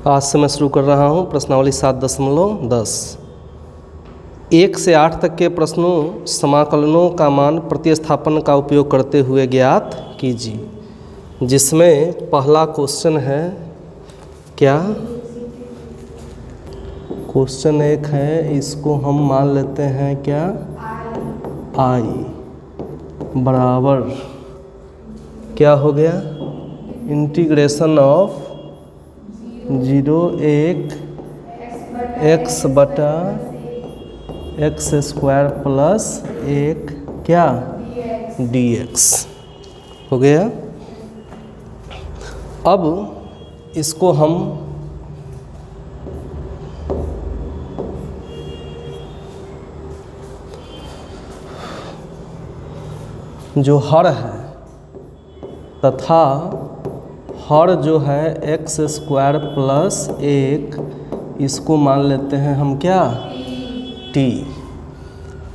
आज से मैं शुरू कर रहा हूँ प्रश्नावली 7.10। 1 से 8 तक के प्रश्नों समाकलनों का मान प्रतिस्थापन का उपयोग करते हुए ज्ञात कीजिए, जिसमें पहला क्वेश्चन है क्या। क्वेश्चन 1 है, इसको हम मान लेते हैं क्या, आई बराबर क्या हो गया, इंटीग्रेशन ऑफ 0 x बटा x स्क्वायर प्लस 1 क्या dx हो गया। अब इसको हम जो हर है तथा हर जो है x स्क्वायर प्लस 1, इसको मान लेते हैं हम क्या, t।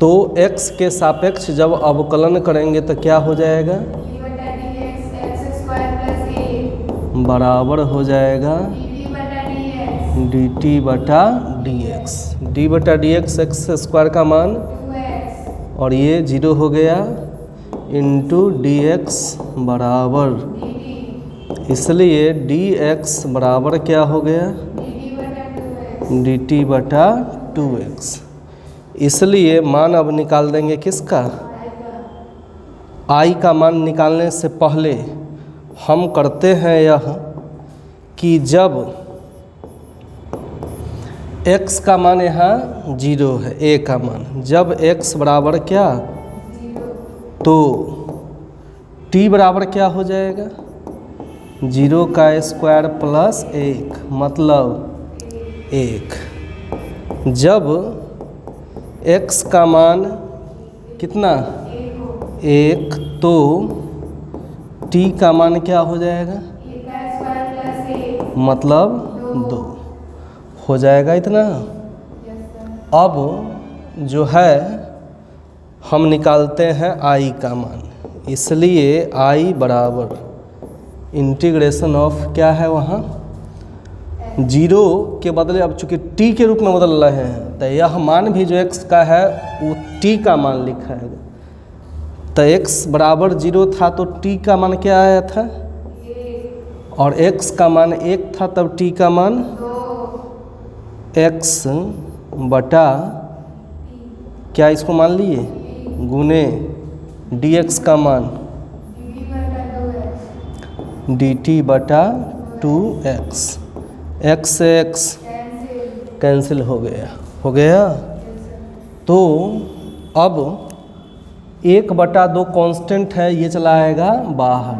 तो x के सापेक्ष जब अवकलन करेंगे तो क्या हो जाएगा, बराबर हो जाएगा dt बटा dx। d बटा dx x स्क्वायर का मान और ये 0 हो गया इंटू dx बराबर, इसलिए dx बराबर क्या हो गया, dt बटा 2x। इसलिए मान अब निकाल देंगे किसका, i का मान निकालने से पहले हम करते हैं यह कि जब x का मान यहाँ 0 है, a का मान, जब x बराबर क्या, तो t बराबर क्या हो जाएगा, 0 का स्क्वायर प्लस 1 मतलब 1। जब x का मान कितना 1, तो t का मान क्या हो जाएगा, मतलब 2 हो जाएगा इतना। अब जो है हम निकालते हैं i का मान, इसलिए i बराबर इंटीग्रेशन ऑफ क्या है वहाँ 0 के बदले अब चूँकि t के रूप में बदल रहे हैं, तो यह मान भी जो x का है वो t का मान लिखा है। तो x बराबर 0 था तो t का मान क्या आया था, और x का मान 1 था, तब t का मान x बटा क्या, इसको मान लिए गुने dx का मान dt बटा 2x। x से x कैंसिल हो गया। तो अब 1/2 कांस्टेंट है, ये चला आएगा बाहर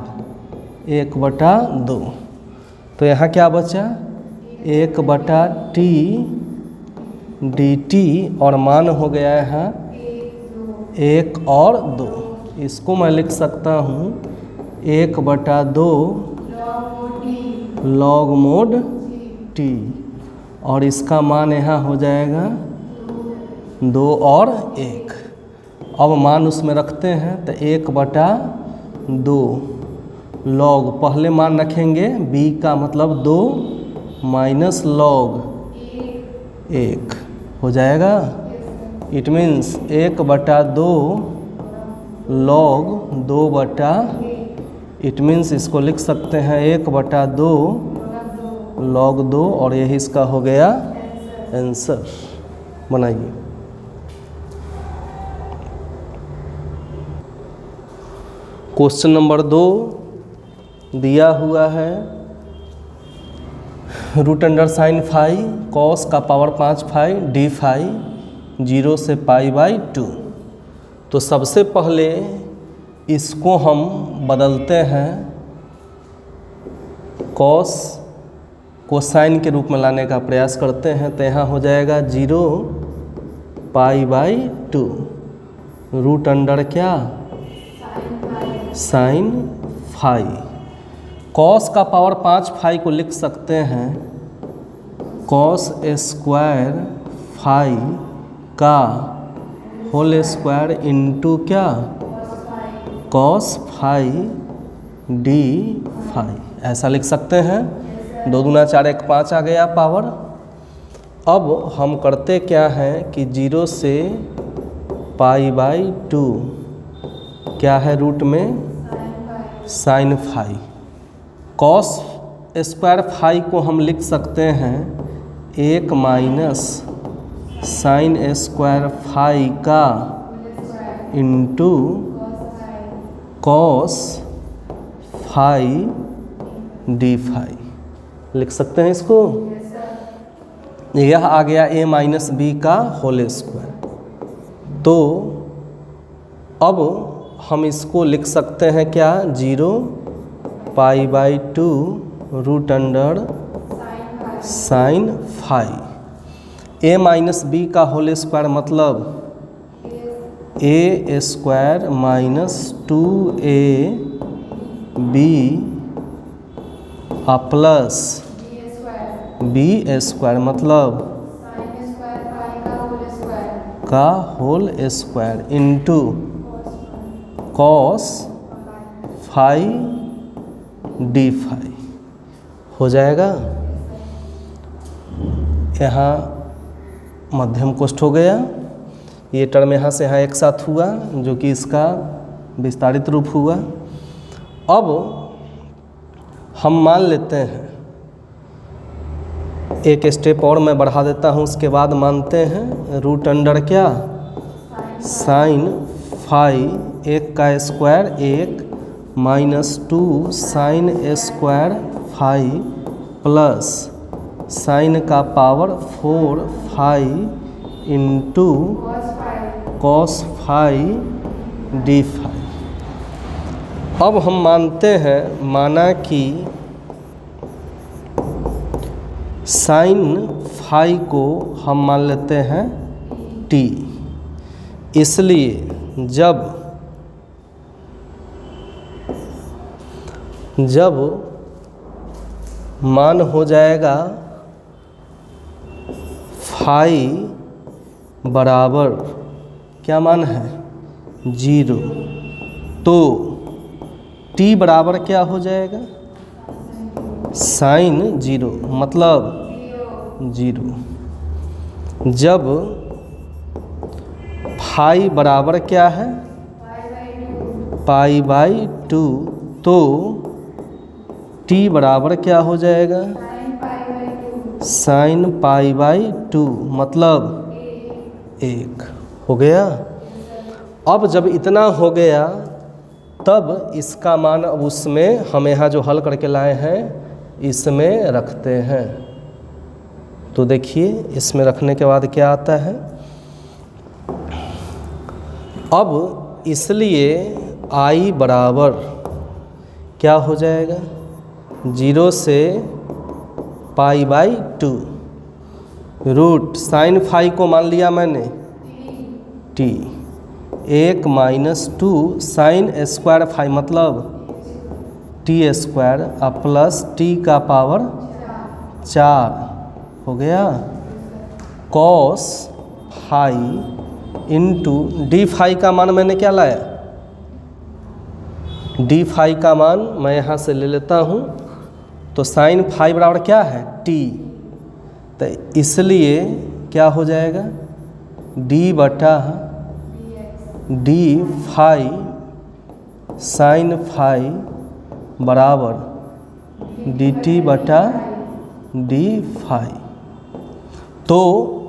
1/2। तो यहाँ क्या बचा, 1/t dt और मान हो गया है यहाँ 1 और 2। इसको मैं लिख सकता हूँ 1/2 log mod t, और इसका मान यहाँ हो जाएगा 2 और 1। अब मान उसमें रखते हैं तो 1/2 log, पहले मान रखेंगे b का मतलब 2 माइनस log 1 हो जाएगा। It means 1/2 log 2/, it means इसको लिख सकते हैं 1/2 log 2, और यही इसका हो गया आंसर। बनाइए। क्वेश्चन नंबर 2 दिया हुआ है, √अंडरसाइन फाई कॉस का पावर 5 फाई डी फाई 0 से π/2। तो सबसे पहले इसको हम बदलते हैं कॉस को साइन के रूप में लाने का प्रयास करते हैं, तो यहाँ हो जाएगा 0 π/2 √अंडर क्या, साइन फाई। कॉस का पावर 5 फाई को लिख सकते हैं कॉस स्क्वायर फाई का होल स्क्वायर इंटू क्या, कॉस फाई डी फाई, ऐसा लिख सकते हैं। 2 दूना 4 1 5 आ गया पावर। अब हम करते क्या हैं कि 0 से π/2 क्या है रूट में sin φ। cos स्क्वायर फाई को हम लिख सकते हैं 1 माइनस sin स्क्वायर फाई का into cos phi d phi लिख सकते हैं इसको। यह आ गया a माइनस बी का होल स्क्वायर। तो अब हम इसको लिख सकते हैं क्या 0 π/2 root under sin phi. a minus B का होल स्क्वायर मतलब a square minus 2ab plus b square मतलब का whole square into cos phi d phi हो जाएगा। यहाँ मध्यम कोष्ठ हो गया। ये टर्म यहाँ से यहाँ एक साथ हुआ जो कि इसका विस्तारित रूप हुआ। अब हम मान लेते हैं, एक स्टेप और मैं बढ़ा देता हूँ, उसके बाद मानते हैं रूट अंडर क्या साइन फाई 1 का square 1 minus 2 sine square phi plus sine का power 4 phi into cos phi d phi. अब हम मानते हैं, माना कि साइन फाई को हम मान लेते हैं टी, इसलिए जब मान हो जाएगा फाई बराबर क्या मान है 0, तो टी बराबर क्या हो जाएगा साइन 0 मतलब 0। जब फाई बराबर क्या है π/2 तो टी बराबर क्या हो जाएगा साइन π/2 मतलब 1 हो गया। अब जब इतना हो गया तब इसका मान अब उसमें हम यहाँ जो हल करके लाए हैं इसमें रखते हैं। तो देखिए इसमें रखने के बाद क्या आता है। अब इसलिए i बराबर क्या हो जाएगा 0 से π/2 रूट साइन फाई को मान लिया मैंने t 1 minus 2 sine square phi मतलब टी स्क्वायर प्लस टी का पावर 4 हो गया cos phi into d phi का मान मैंने क्या लाया डी फाई का मान मैं यहाँ से ले लेता हूँ। तो साइन फाई बराबर क्या है टी, तो इसलिए क्या हो जाएगा डी बटा डी फाई साइन फाई बराबर डी टी बटा डी फाई। तो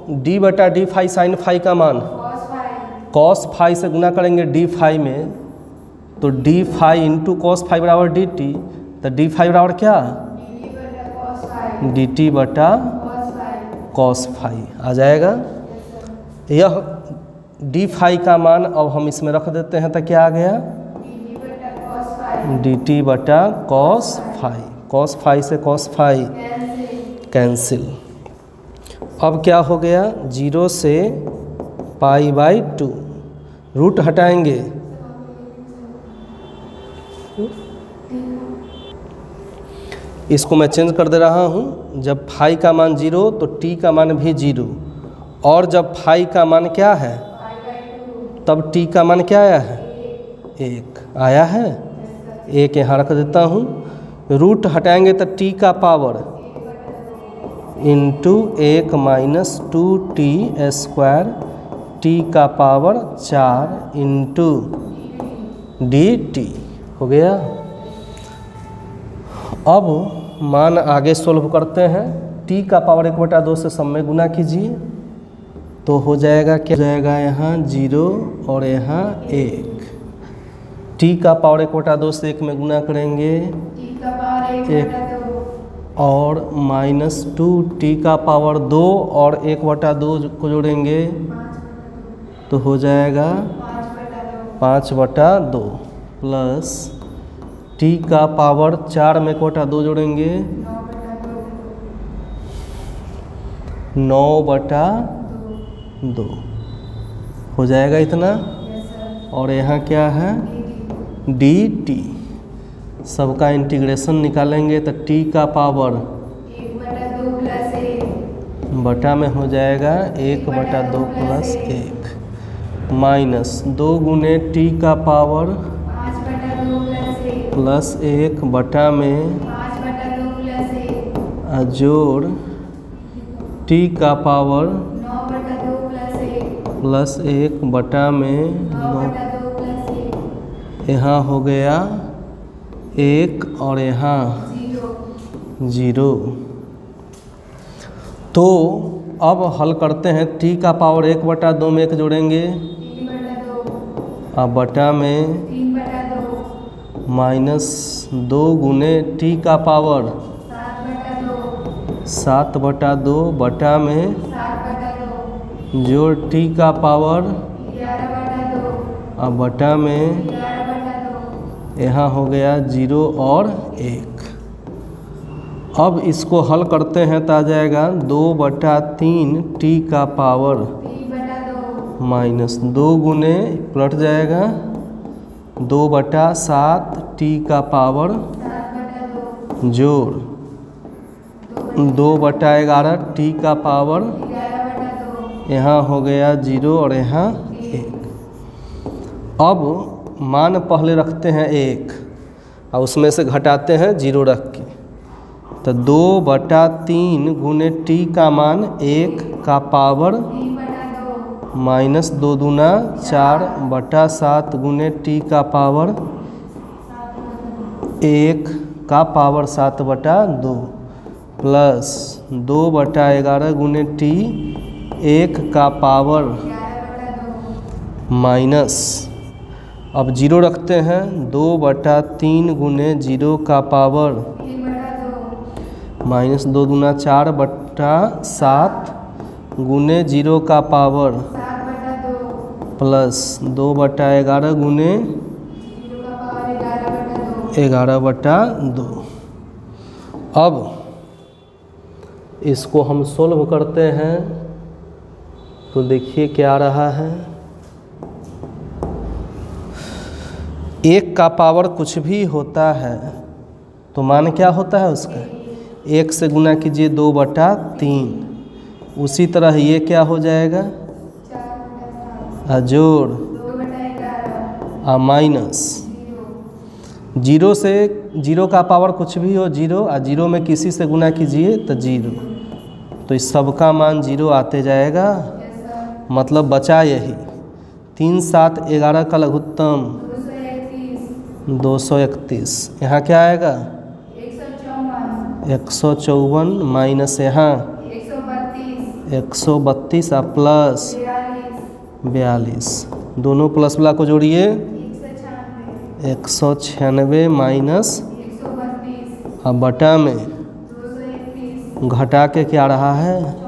डी बटा डी फाई साइन फाई का मान कॉस फाई से गुना करेंगे डी फाई में, तो d phi into cos phi बराबर डी टी, तो डी फाई बराबर क्या डी टी बटा कॉस फाई आ जाएगा। यह डी फाई का मान अब हम इसमें रख देते हैं, तो क्या आ गया डी टी बटा कॉस फाई। कॉस फाई से कॉस फाई कैंसिल। अब क्या हो गया 0 से π/2 रूट हटाएंगे इसको मैं चेंज कर दे रहा हूँ। जब फाई का मान 0 तो टी का मान भी 0, और जब फाई का मान क्या है तब टी का मान क्या आया है 1 आया है। 1 यहाँ रख देता हूँ। रूट हटाएंगे तो टी का power into 1 minus 2t² t का पावर 4 इंटू dt हो गया। अब मान आगे सोल्व करते हैं। t का पावर 1/2 से सब में गुना कीजिए तो हो जाएगा, क्या हो जाएगा, यहाँ 0 और यहाँ 1। t का पावर 1/2 से 1 में गुना करेंगे, t का पावर 1/2 और माइनस 2t का पावर 2 और 1/2 को जोड़ेंगे तो हो जाएगा 5/2 प्लस t का पावर 4 में 1/2 जोड़ेंगे 9/2 हो जाएगा इतना। और यहाँ क्या है, dt। सबका इंटीग्रेशन निकालेंगे तो t का पावर 1/2 प्लस 1 बटा में हो जाएगा 1/2 प्लस 1 माइनस 2 गुने t का पावर 5/2 प्लस 1 बटा में 5/2 प्लस 1 जोड़ t का पावर 9/2 प्लस 1 बटा में 9/2 प्लस 1 यहाँ हो गया 1 और यहाँ 0। तो अब हल करते हैं। t का पावर 1/2 में 1 जोड़ेंगे 3/2 अब बटा में 3/2 माइनस 2 गुने t का पावर 7/2 बटा में 7/2 जोड़ t का पावर 11/2 अब बटा में 11/2 यहाँ हो गया 0 और 1। अब इसको हल करते हैं तो आ जाएगा 2/3 t का पावर 3/2 माइनस 2 गुने पलट जाएगा 2/7 t का पावर 7/2 जोड़ 2/11 t का पावर 11/2 यहाँ हो गया 0 और यहाँ 1। अब मान पहले रखते हैं 1 और उसमें से घटाते हैं 0 रख के, तो 2/3 गुने t का मान 1 का पावर 3/2 माइनस 2 दूना 4/7 गुने t का पावर 1 का पावर 7/2 प्लस 2/11 गुने t 1 का पावर 11/2 माइनस, अब 0 रखते हैं, 2/3 गुने 0 का पावर 3/2 माइनस 2 दूना 4/7 गुने 0 का पावर 7/2 प्लस 2/11 गुने 0 का पावर 11/2 11/2। अब इसको हम सोल्व करते हैं तो देखिए क्या आ रहा है। 1 का पावर कुछ भी होता है तो मान क्या होता है उसका, 1 से गुना कीजिए 2/3। उसी तरह ये क्या हो जाएगा, 4/7 जोड़ 2/11 माइनस 0 से 0 का पावर कुछ भी हो 0 और 0 में किसी से गुना कीजिए तो 0, तो इस सब का मान 0 आते जाएगा। मतलब बचा यही 3, 7, 11 का लघुत्तम 231। यहाँ क्या आएगा 154 माइनस यहाँ 132 और प्लस 42, दोनों प्लस वाला को जोड़िए 196 माइनस 132 अब बटा में 231 घटा के क्या रहा है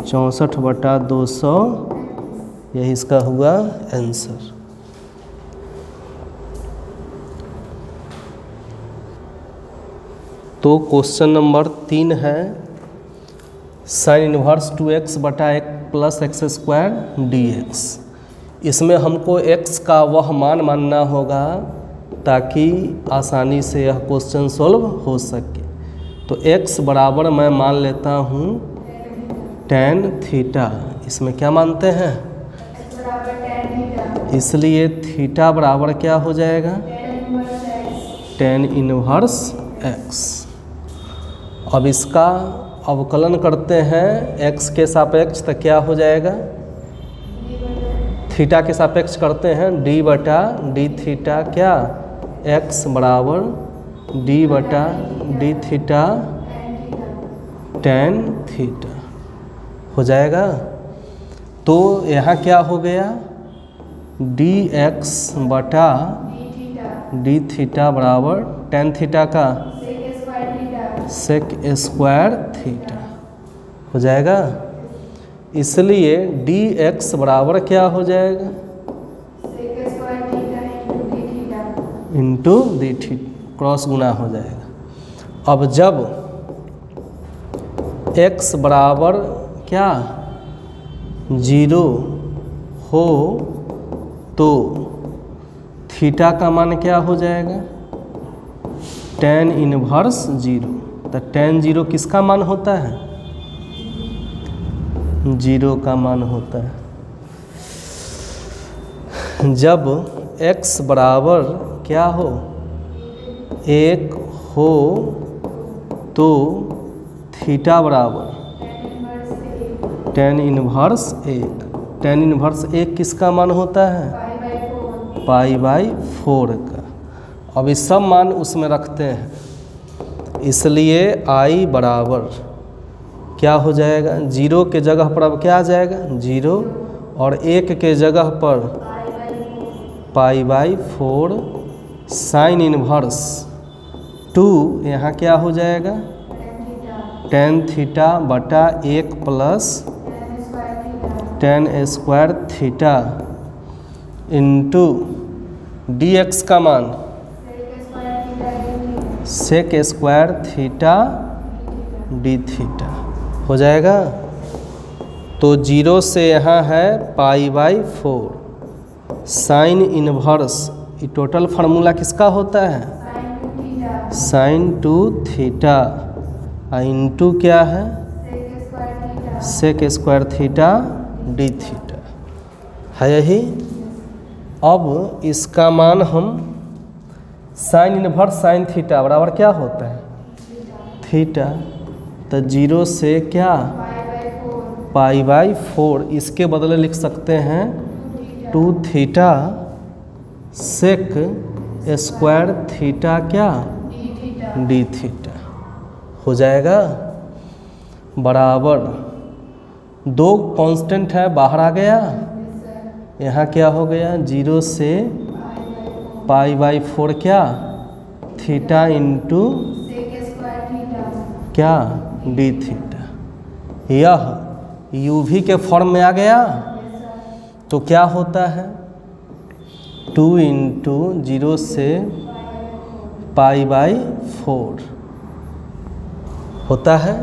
64/231 64/200, यही इसका हुआ आंसर। तो क्वेश्चन नंबर 3 है साइन इनवर्स 2x बटा 1 प्लस x² dx। इसमें हमको x का वह मान मानना होगा ताकि आसानी से यह क्वेश्चन सॉल्व हो सके। तो x बराबर मैं मान लेता हूँ tan थीटा। इसमें क्या मानते हैं, इसलिए थीटा बराबर क्या हो जाएगा, tan इनवर्स x। अब इसका अवकलन करते हैं x के सापेक्ष, तो क्या हो जाएगा? थीटा के सापेक्ष करते हैं d बटा डी थीटा, क्या x बराबर d बटा डी थीटा टेन थीटा हो जाएगा। तो यहाँ क्या हो गया? dx बटा डी थीटा बराबर टेन थीटा का सेक स्क्वायर थीटा हो जाएगा। इसलिए dx बराबर क्या हो जाएगा? इंटू डी थीटा, क्रॉस गुना हो जाएगा। अब जब x बराबर क्या 0 हो तो थीटा का मान क्या हो जाएगा? tan inverse 0। तो tan 0 किसका मान होता है? 0 का मान होता है। जब x बराबर क्या हो 1 हो तो थीटा बराबर tan इनवर्स 1। tan इनवर्स 1 किसका मान होता है? π/4 का। अब इस सब मान उसमें रखते हैं, इसलिए I बराबर क्या हो जाएगा? 0 के जगह पर अब क्या आ जाएगा? 0, और 1 के जगह पर π/4 साइन इनवर्स 2, यहाँ क्या हो जाएगा? tan थीटा बटा 1 plus tan square theta into dx का मान sec square theta d theta हो जाएगा। तो 0 से यहाँ है π/4 साइन इनवर्स, ये टोटल फार्मूला किसका होता है? साइन 2 थीटा इंटू क्या है? Sec square theta d theta है यही। अब इसका मान हम साइन इनवर्स साइन थीटा बराबर क्या होता है? थीटा। तो 0 से क्या π/4, इसके बदले लिख सकते हैं 2 थीटा सेक स्क्वायर थीटा क्या डी थीटा हो जाएगा। बराबर 2 कांस्टेंट है, बाहर आ गया। यहाँ क्या हो गया? 0 से π/4 क्या थीटा इंटू क्या डी थीटा। यह UV के फॉर्म में आ गया तो क्या होता है? 2 इंटू 0 से π/4 होता है।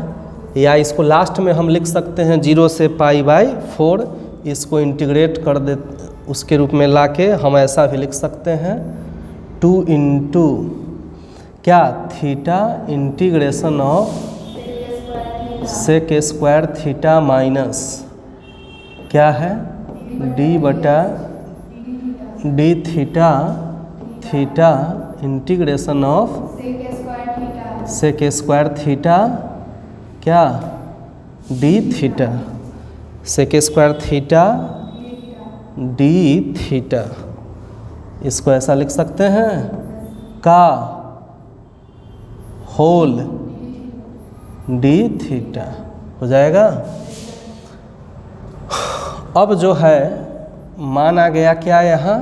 या इसको लास्ट में हम लिख सकते हैं 0 से π/4, इसको इंटीग्रेट कर दे, उसके रूप में लाके हम ऐसा भी लिख सकते हैं 2 इंटू क्या theta integration of sec square theta minus क्या है डी बटा d theta theta integration of sec square theta क्या d theta sec square theta d theta. इसको ऐसा लिख सकते हैं का होल डी थीटा हो जाएगा। अब जो है मान आ गया क्या यहाँ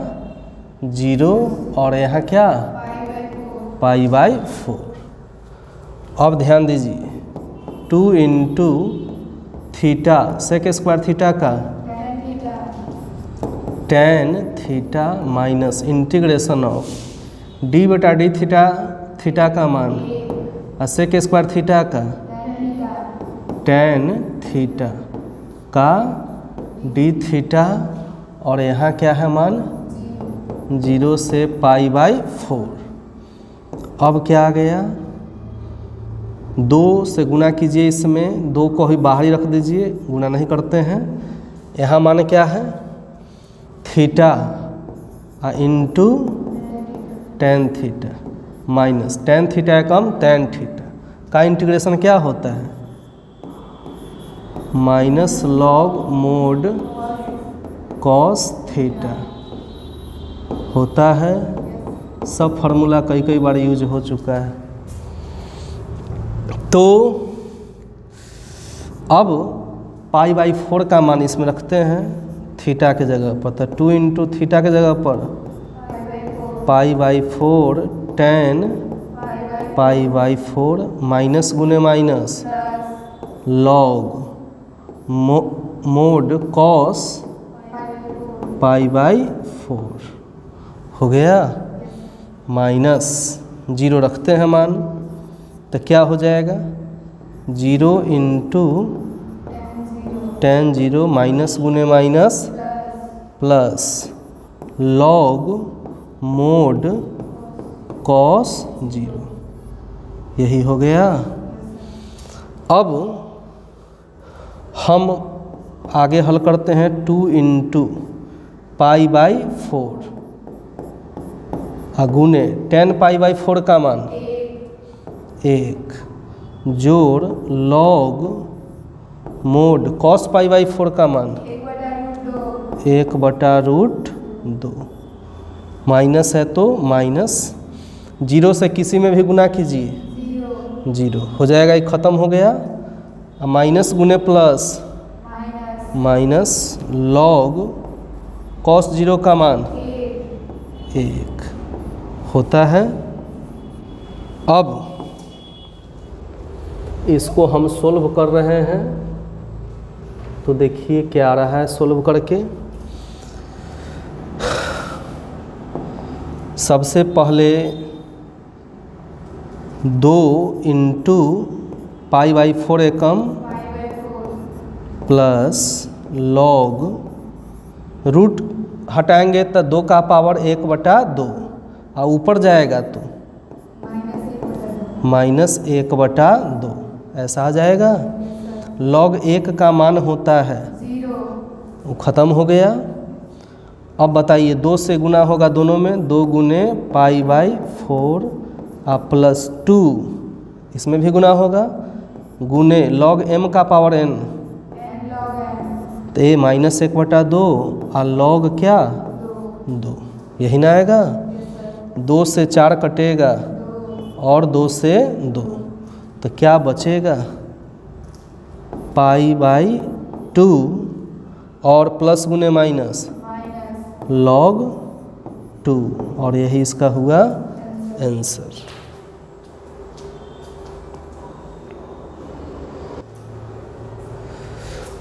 0 और यहाँ क्या π/4। अब ध्यान दीजिए 2 into theta sec square theta का tan theta minus integration of d बटा डी थीटा थीटा का मान और सेक स्क्वायर थीटा का tan थीटा का डी थीटा और यहाँ क्या है मान 0 से π/4। अब क्या आ गया 2 से गुना कीजिए, इसमें 2 को ही बाहर ही रख दीजिए, गुना नहीं करते हैं। यहाँ मान क्या है theta into tan theta minus tan theta कम tan थीटा का इंटीग्रेशन क्या होता है? Minus log mod cos theta होता है। सब फार्मूला कई कई बार यूज हो चुका है। तो अब पाई बाई 4 का मान इसमें रखते हैं थीटा के जगह पर, तो 2 इंटू थीटा के जगह पर pi by 4 tan pi by 4 minus गुने minus log mod cos pi by 4 हो गया। माइनस 0 रखते हैं मान, तो क्या हो जाएगा? 0 इंटू टेन 0 माइनस गुने minus plus log mod cos 0, यही हो गया। अब हम आगे हल करते हैं 2 इंटू पाई बाई 4 गुने 10 पाई बाई 4 का मान 1 जोड़ log mod cos pi by 4 का मान 1/√2 माइनस है तो माइनस 0 से किसी में भी गुना कीजिए 0 हो जाएगा, ये ख़त्म हो गया। माइनस गुने प्लस माइनस लॉग कॉस 0 का मान 1 होता है। अब इसको हम सोल्व कर रहे हैं, तो देखिए क्या आ रहा है सोल्व करके। सबसे पहले 2 into pi by 4 Ekam plus log root हटाएंगे तो 2 का पावर 1/2 और ऊपर जाएगा तो माइनस 1/2 ऐसा आ जाएगा। लॉग 1 का मान होता है 0, वो ख़त्म हो गया। अब बताइए 2 से गुना होगा दोनों में, 2 गुने पाई बाई 4 प्लस 2 इसमें भी गुना होगा गुने लॉग m का पावर n, तो ये माइनस 1/2 और लॉग क्या 2, यही ना आएगा। 2 से 4 कटेगा और 2 से 2, तो क्या बचेगा? पाई बाई 2 और प्लस गुने माइनस लॉग 2, और यही इसका हुआ आंसर।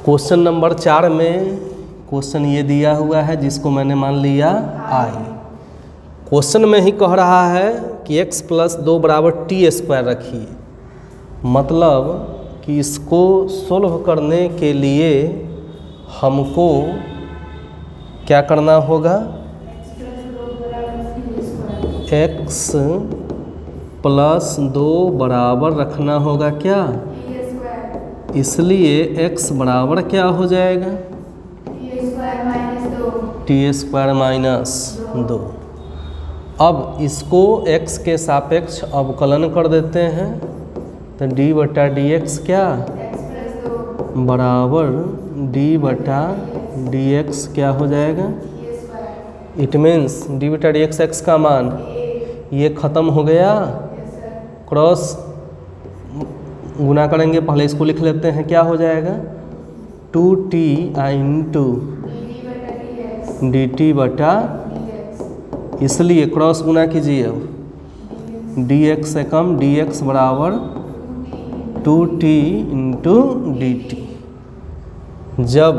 क्वेश्चन नंबर 4 में क्वेश्चन ये दिया हुआ है जिसको मैंने मान लिया आई। क्वेश्चन में ही कह रहा है कि x + 2 = t² रखिए, मतलब कि इसको सोल्व करने के लिए हमको क्या करना होगा? x + 2 बराबर रखना होगा क्या? इसलिए x बराबर क्या हो जाएगा? t² - 2। अब इसको x के सापेक्ष अवकलन कर देते हैं, तो d/dx क्या बराबर d/dx क्या हो जाएगा? इट मीन्स d/dx x का मान ये ख़त्म हो गया। क्रॉस गुना करेंगे, पहले इसको लिख लेते हैं, क्या हो जाएगा? 2t × dt/, इसलिए क्रॉस गुना कीजिए। अब dx से कम dx बराबर 2t × dt। जब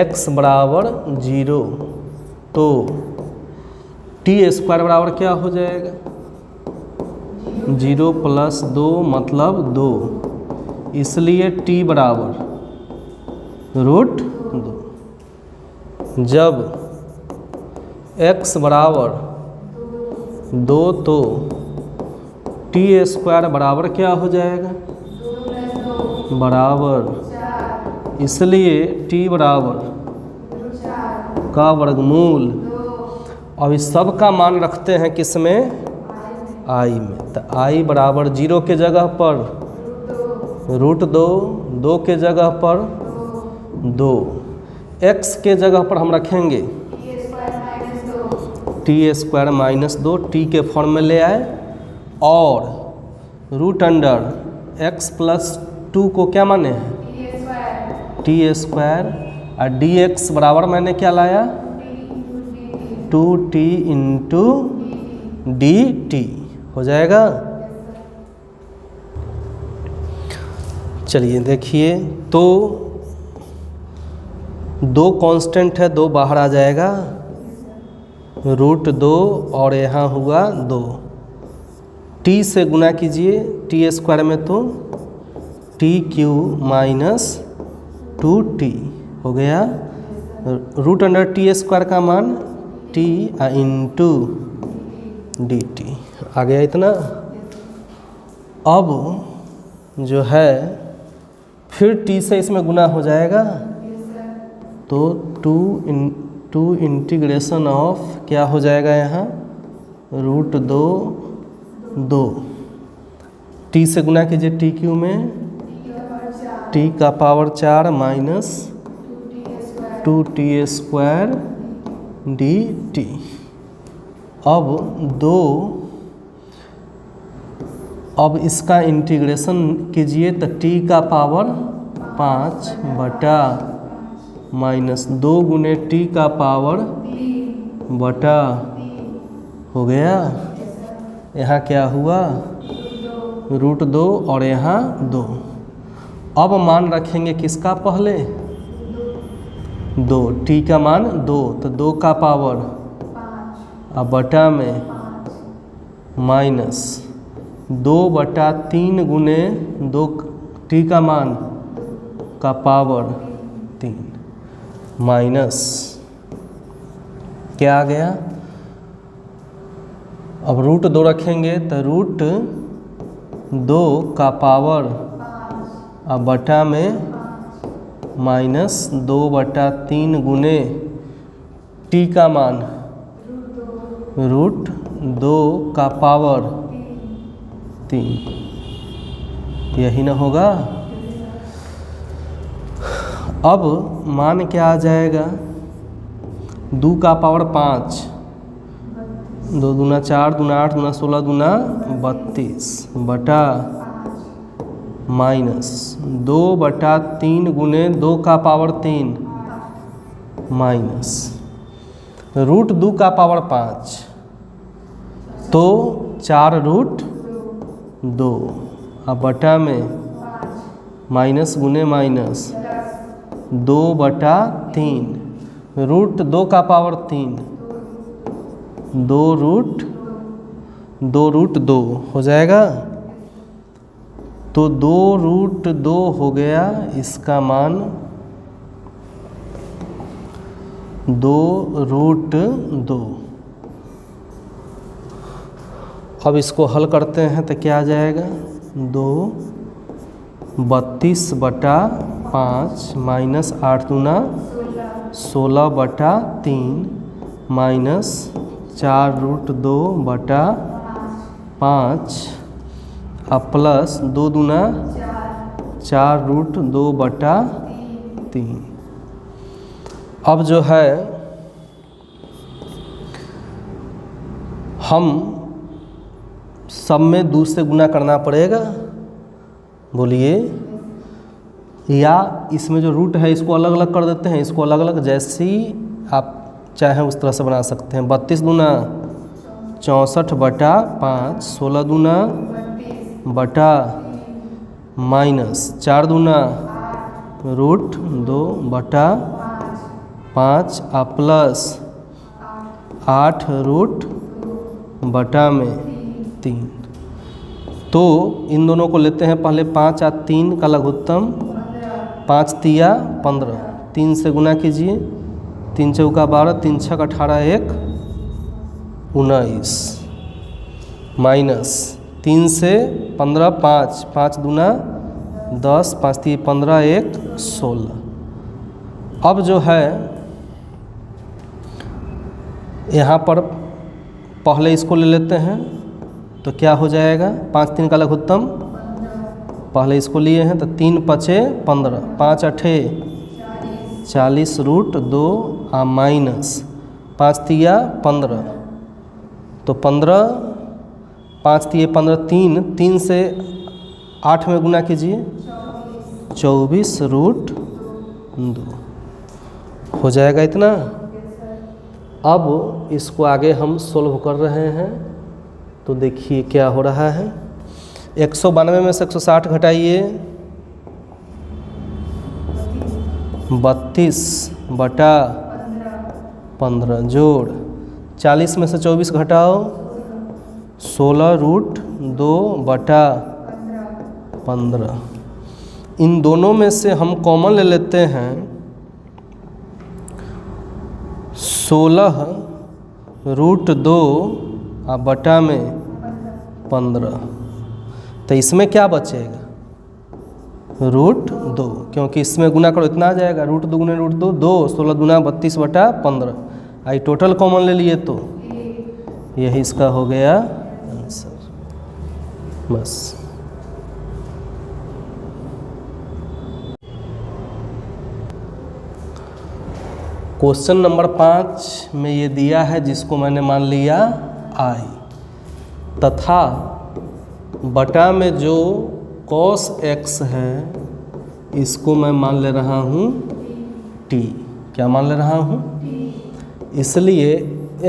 x बराबर 0 तो t² बराबर क्या हो जाएगा? 0 + 2 मतलब 2, इसलिए t बराबर √2। जब x बराबर 2 तो t² बराबर क्या हो जाएगा? बराबर, इसलिए t बराबर का वर्गमूल। अब इस सब का मान रखते हैं किस में? आई में। तो आई बराबर 0 के जगह पर √2, 2 के जगह पर 2, x के जगह पर हम रखेंगे t² -2, t के फॉर्म में ले आए, और √x+2 को क्या माने हैं t², और dx बराबर मैंने क्या लाया 2t × dt हो जाएगा। चलिए देखिए, तो 2 कांस्टेंट है, 2 बाहर आ जाएगा, √2 और यहाँ हुआ 2, t से गुना कीजिए t² में, तो t³ - 2t हो गया। √t² का मान t × dt आ गया इतना। अब जो है फिर t से इसमें गुना हो जाएगा, तो 2 इंटीग्रेशन ऑफ क्या हो जाएगा यहाँ √2 t से गुना कीजिए t³ में, t⁴ माइनस 2t² dt। अब इसका इंटीग्रेशन कीजिए, तो t⁵ बटा -2 गुने t⁵ बटा हो गया। यहाँ क्या हुआ √2 और यहाँ 2। अब मान रखेंगे किसका पहले 2, t का मान 2, तो 2 का पावर अब बटा में -2/3 गुने 2 t का मान का पावर 3 माइनस क्या आ गया। अब √2 रखेंगे, तो √2 का पावर अब बटा में -2/3 गुने t का मान √2 का पावर 3, यही ना होगा। अब मान क्या आ जाएगा 2 का पावर 5, 2 दूना 4, दूना 8, दूना 16, दूना 32 बटा -2/3 गुने 2 का पावर 3 माइनस √2 का पावर 5, तो 4√2 अब बटा में माइनस गुने माइनस 2/3 √2 का पावर 3 2√2 हो जाएगा। तो 2√2 हो गया, इसका मान 2√2। अब इसको हल करते हैं तो क्या आ जाएगा 32/5 माइनस 8 दूना 16/3 माइनस 4√2/5 अब प्लस 2 दूना 4√2/3। अब जो है हम सब में 2 से गुना करना पड़ेगा, बोलिए, या इसमें जो रूट है इसको अलग अलग कर देते हैं, इसको अलग अलग जैसी आप चाहें उस तरह से बना सकते हैं। 32 दूना 64/5, 16 दूना बटा माइनस 4 दूना √2/5 प्लस 8√3। तो इन दोनों को लेते हैं पहले 5 और 3 का लघुत्तम, 5 तिया 15, 3 से गुना कीजिए, 3 चौका 12, 3 छक 18, 1 19 माइनस 3 से 15 5, 5 दूना 10, 5 3 15, 1 16। अब जो है यहाँ पर पहले इसको ले लेते हैं तो क्या हो जाएगा, 5 3 का लघुत्तम, पहले इसको लिए हैं तो 3 पचे 15, 5 अठे 40 रूट 2 माइनस 5 तिया 15, तो 15 5 तिये 15, 3 से 8 में गुना कीजिए 24 रूट 2 हो जाएगा इतना। अब इसको आगे हम सोल्व कर रहे हैं, तो देखिए क्या हो रहा है। 192 में से 160 घटाइए, 32 बटा 15 जोड़ 40 में से 24 घटाओ 16 रूट 2 बटा 15। इन दोनों में से हम कॉमन ले लेते हैं 16 रूट 2 बटा में 15, तो इसमें क्या बचेगा, रूट 2, क्योंकि इसमें गुना करो इतना आ जाएगा, रूट 2 गुने रूट 2 2, 16 दूना 32 बटा 15, आई टोटल कॉमन ले लिए तो यही इसका हो गया आंसर। बस क्वेश्चन नंबर 5 में ये दिया है, जिसको मैंने मान लिया आई, तथा बटा में जो cos x है इसको मैं मान ले रहा हूँ t। क्या मान ले रहा हूँ, इसलिए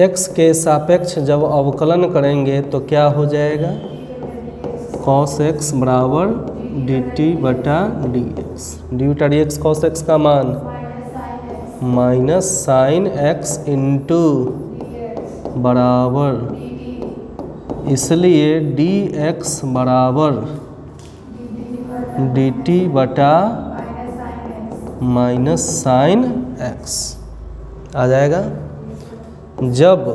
x के सापेक्ष जब अवकलन करेंगे तो क्या हो जाएगा, cos x बराबर dt बटा dx, dy बटा dx cos x का मान माइनस साइन x इंटू बराबर, इसलिए dx बराबर dt बटा माइनस साइन x आ जाएगा। जब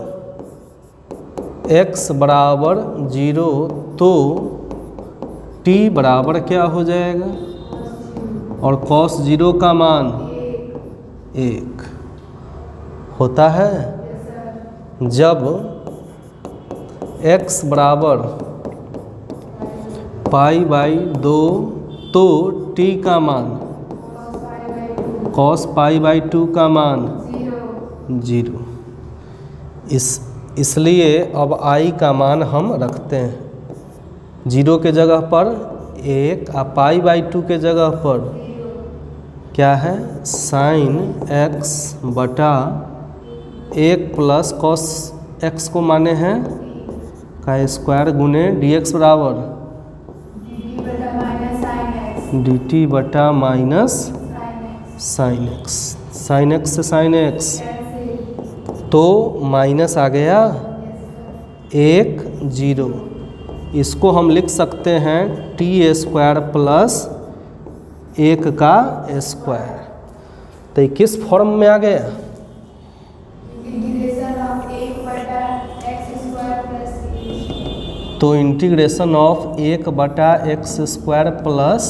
x बराबर 0 तो t बराबर क्या हो जाएगा, और cos 0 का मान 1 होता है। जब x बराबर पाई बाई 2 तो t का मान cos पाई बाई 2 का मान 0, इसलिए अब i का मान हम रखते हैं 0 के जगह पर 1 और पाई बाई 2 के जगह पर क्या है, साइन x बटा 1 प्लस cos x को माने हैं का स्क्वायर गुने dx बराबर dt बटा minus sine x, sine x से साइन x तो माइनस आ गया 1 0, इसको हम लिख सकते हैं t स्क्वायर प्लस 1 का स्क्वायर, तो किस फॉर्म में आ गया, तो इंटीग्रेशन ऑफ 1 बटा एक्स स्क्वायर प्लस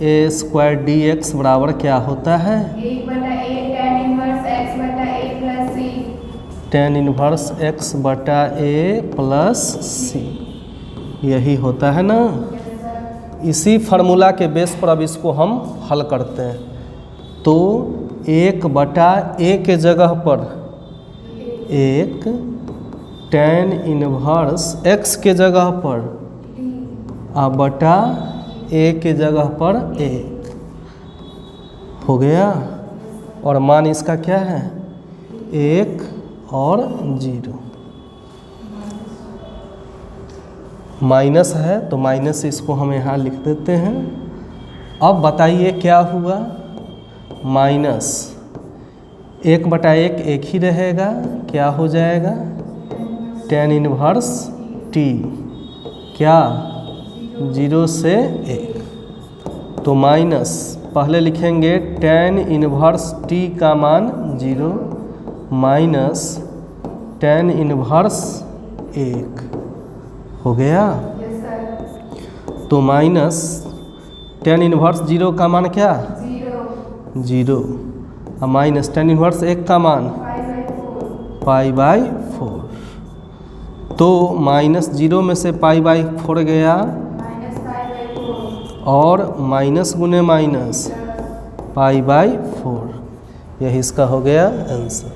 ए स्क्वायर डी एक्स बराबर क्या होता है, 1 बटा 1 tan इनवर्स x बटा a plus c, tan inverse x बटा a प्लस c, यही होता है ना। इसी फार्मूला के बेस पर अब इसको हम हल करते हैं, तो 1 बटा a के जगह पर 1, tan इनवर्स x के जगह पर आ बटा a के जगह पर 1 हो गया, और मान इसका क्या है 1 और 0, माइनस है तो माइनस इसको हम यहाँ लिख देते हैं। अब बताइए क्या हुआ, माइनस 1 बटा 1 1 ही रहेगा, क्या हो जाएगा tan इनवर्स t, क्या 0 से 1, तो माइनस पहले लिखेंगे tan इनवर्स t का मान 0 माइनस tan इनवर्स 1 हो गया, तो माइनस tan इनवर्स 0 का मान क्या 0 और माइनस tan इनवर्स 1 का मान पाई बाई 4, तो -0 में से π/4 गया -5/4 और माइनस गुने माइनस π/4, यही इसका हो गया आंसर।